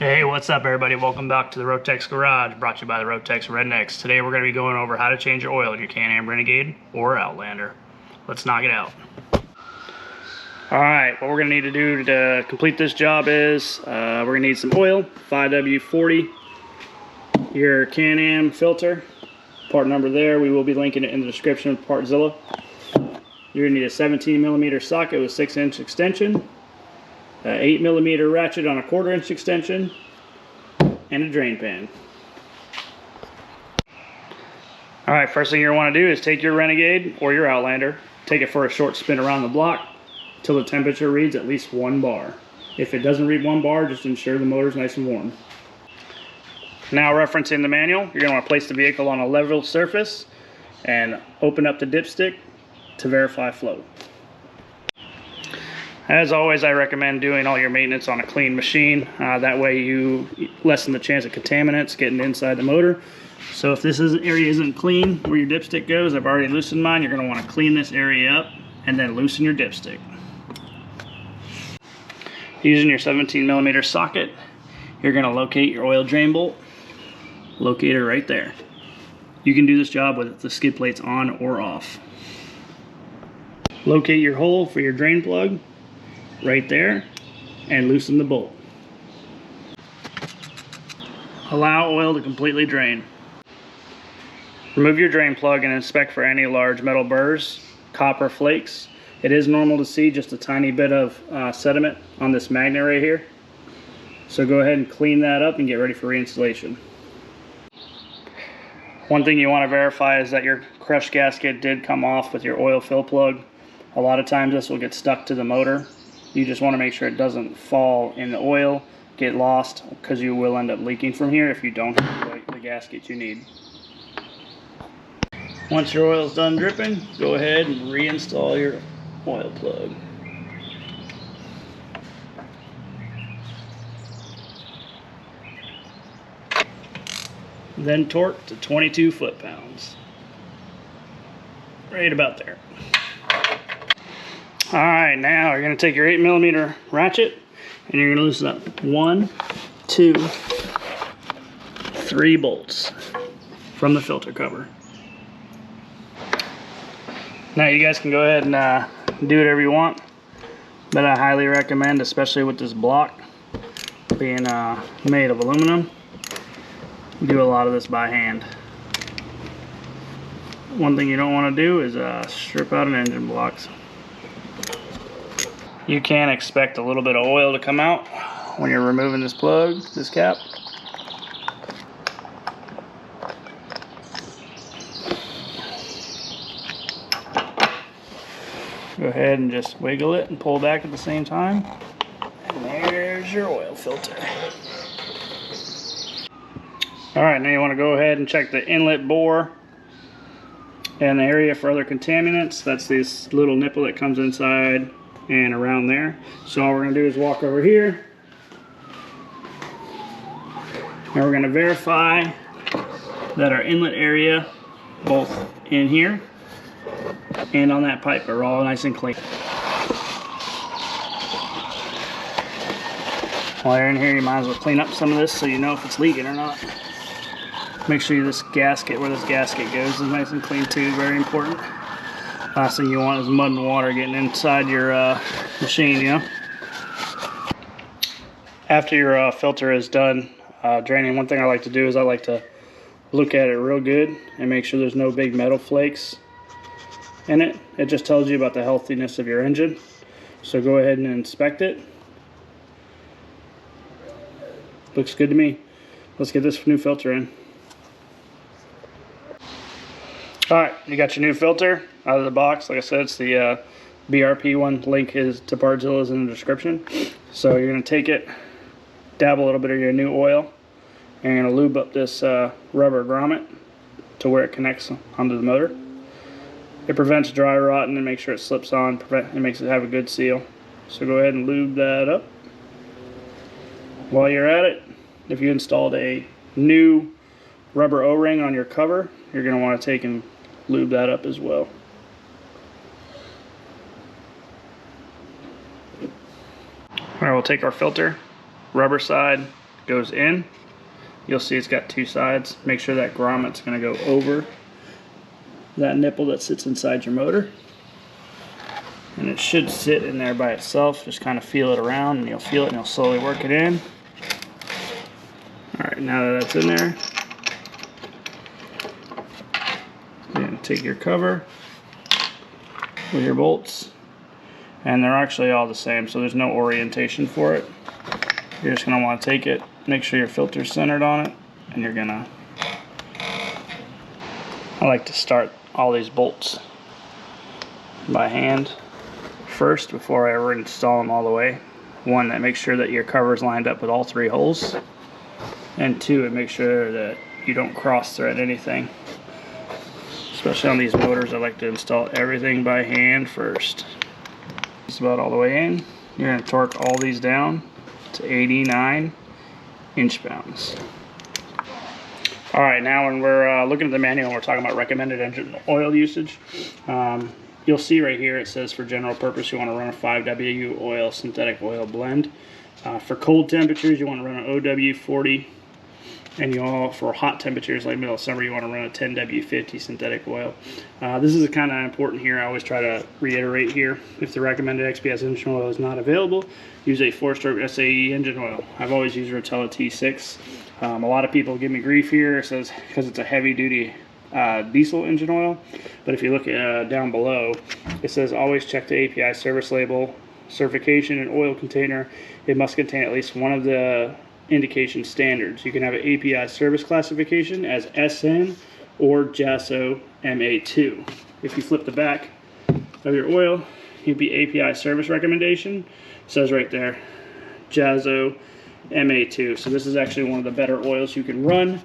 Hey, what's up everybody? Welcome back to the ROTAX Garage, brought to you by the ROTAX Rednecks. Today we're going to be going over how to change your oil in your CAN AM Renegade or Outlander. Let's knock it out. Alright, what we're going to need to do to complete this job is we're going to need some oil, 5W40, your CAN AM filter, part number there, we will be linking it in the description of Partzilla. You're going to need a 17mm socket with 6-inch extension, 8mm ratchet on a 1/4-inch extension, and a drain pan. Alright, first thing you're going to want to do is take your Renegade or your Outlander, take it for a short spin around the block till the temperature reads at least 1 bar. If it doesn't read 1 bar, just ensure the motor's nice and warm. Now, referencing the manual, you're going to want to place the vehicle on a level surface and open up the dipstick to verify flow. As always, I recommend doing all your maintenance on a clean machine. That way you lessen the chance of contaminants getting inside the motor. So if this area isn't clean where your dipstick goes, I've already loosened mine, you're going to want to clean this area up and then loosen your dipstick. Using your 17mm socket, you're going to locate your oil drain bolt. Locate it right there. You can do this job with the skid plates on or off. Locate your hole for your drain plug right there and loosen the bolt. Allow oil to completely drain. Remove your drain plug and inspect for any large metal burrs, copper flakes. It is normal to see just a tiny bit of sediment on this magnet right here. So go ahead and clean that up and get ready for reinstallation. One thing you want to verify is that your crush gasket did come off with your oil fill plug. A lot of times this will get stuck to the motor. You just want to make sure it doesn't fall in the oil, get lost, because you will end up leaking from here if you don't have the gasket you need. Once your oil is done dripping, go ahead and reinstall your oil plug. Then torque to 22 foot-pounds. Right about there. Alright, now you're going to take your 8mm ratchet and you're going to loosen up 1, 2, 3 bolts from the filter cover. Now you guys can go ahead and do whatever you want, but I highly recommend, especially with this block being made of aluminum, do a lot of this by hand. One thing you don't want to do is strip out an engine blocks. You can expect a little bit of oil to come out when you're removing this plug, this cap. Go ahead and just wiggle it and pull back at the same time. And there's your oil filter. Alright, now you want to go ahead and check the inlet bore and the area for other contaminants. That's this little nipple that comes inside and around there. So all we're going to do is walk over here. And we're going to verify that our inlet area, both in here and on that pipe, are all nice and clean. While you're in here, you might as well clean up some of this so you know if it's leaking or not. Make sure this gasket, where this gasket goes, is nice and clean too, very important. Last thing you want is mud and water getting inside your machine, you know. After your filter is done draining, one thing I like to do is I like to look at it real good and make sure there's no big metal flakes in it. It just tells you about the healthiness of your engine. So go ahead and inspect it. Looks good to me. Let's get this new filter in. Alright, you got your new filter out of the box. Like I said, it's the BRP one. Link is to Partzilla's in the description. So you're going to take it, dab a little bit of your new oil, and you're going to lube up this rubber grommet to where it connects onto the motor. It prevents dry rotting and makes sure it slips on. It makes it have a good seal. So go ahead and lube that up. While you're at it, if you installed a new rubber O-ring on your cover, you're going to want to take and lube that up as well. Alright, we'll take our filter, rubber side, goes in, you'll see it's got two sides. Make sure that grommet's going to go over that nipple that sits inside your motor. And it should sit in there by itself. Just kind of feel it around, and you'll feel it, and you'll slowly work it in. Alright, now that that's in there, you're going to take your cover with your bolts, and they're actually all the same, so there's no orientation for it. You're just going to want to take it, make sure your filter's centered on it, and you're going to... I like to start all these bolts by hand first before I ever install them all the way. One, that makes sure that your cover's lined up with all three holes, and two, it makes sure that you don't cross thread anything. Especially on these motors, I like to install everything by hand first. It's about all the way in. You're going to torque all these down to 89 inch-pounds. Alright, now when we're looking at the manual and we're talking about recommended engine oil usage, you'll see right here it says for general purpose you want to run a 5W oil synthetic oil blend. For cold temperatures you want to run an OW40, and for hot temperatures like middle of summer you want to run a 10W50 synthetic oil. This is kind of important here. I always try to reiterate here, if the recommended XPS engine oil is not available, use a 4-stroke SAE engine oil. I've always used Rotella T6. A lot of people give me grief here. It says because it's a heavy duty diesel engine oil, but if you look down below, it says always check the API service label, certification, and oil container. It must contain at least one of the indication standards. You can have an API service classification as SN or JASO MA2. If you flip the back of your oil, you'd be API service recommendation. It says right there, JASO MA2. So this is actually one of the better oils you can run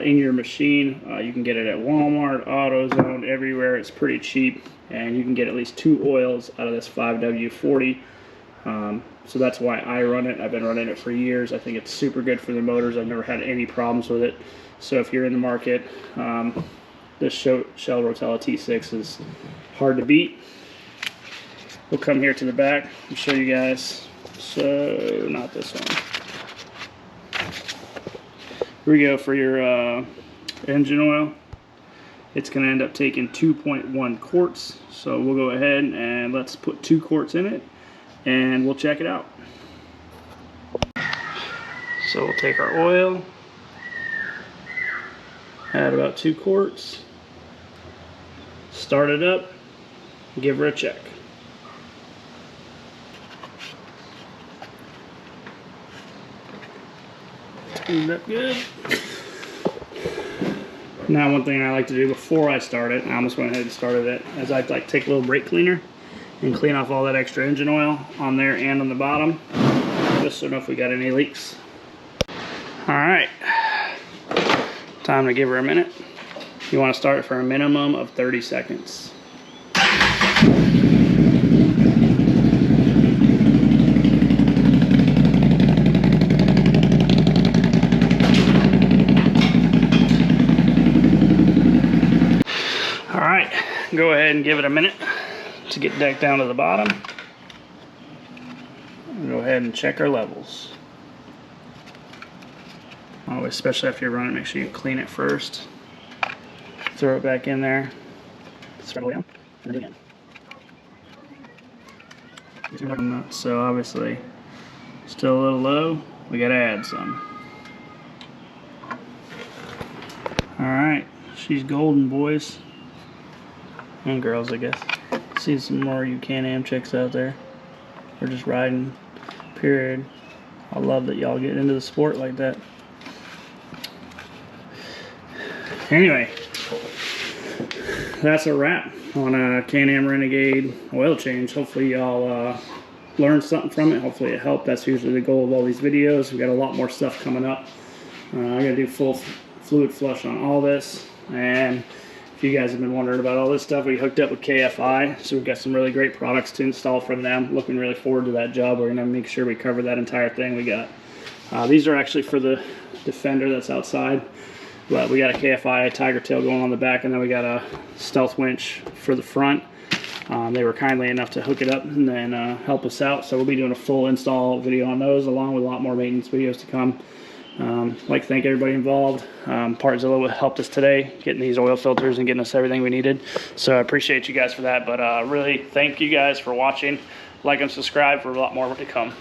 in your machine. You can get it at Walmart, AutoZone, everywhere. It's pretty cheap, and you can get at least 2 oils out of this 5W40. So that's why I run it. I've been running it for years. I think it's super good for the motors. I've never had any problems with it. So if you're in the market, this Shell Rotella T6 is hard to beat. We'll come here to the back and show you guys. So, not this one. Here we go for your engine oil. It's going to end up taking 2.1 quarts. So we'll go ahead and let's put 2 quarts in it, and we'll check it out. So we'll take our oil, add about 2 quarts, start it up, give her a check. Tuned up good. Now one thing I like to do before I start it, I almost went ahead and started it, is I like to take a little brake cleaner and clean off all that extra engine oil on there and on the bottom, just so I know if we got any leaks. Alright, time to give her a minute. You want to start for a minimum of 30 seconds. Alright, go ahead and give it a minute to get back down to the bottom. Go ahead and check our levels. Always, especially after you run it, make sure you clean it first. Throw it back in there. Throw it down, and do it again. So obviously, still a little low. We gotta add some. Alright, she's golden, boys. And girls, I guess. See some more of you Can Am chicks out there. We're just riding, period. I love that y'all get into the sport like that. Anyway, that's a wrap on a Can Am Renegade oil change. Hopefully y'all learned something from it. Hopefully it helped. That's usually the goal of all these videos. We got a lot more stuff coming up. I'm gonna do full fluid flush on all this, and if you guys have been wondering about all this stuff, we hooked up with KFI, so we've got some really great products to install from them. Looking really forward to that job. We're gonna make sure we cover that entire thing. We got these are actually for the Defender that's outside, but we got a KFI Tiger Tail going on the back, and then we got a stealth winch for the front. They were kindly enough to hook it up and then help us out. So we'll be doing a full install video on those, along with a lot more maintenance videos to come. I'd like to thank everybody involved. Partzilla helped us today getting these oil filters and getting us everything we needed. So I appreciate you guys for that. But really thank you guys for watching. Like and subscribe for a lot more to come.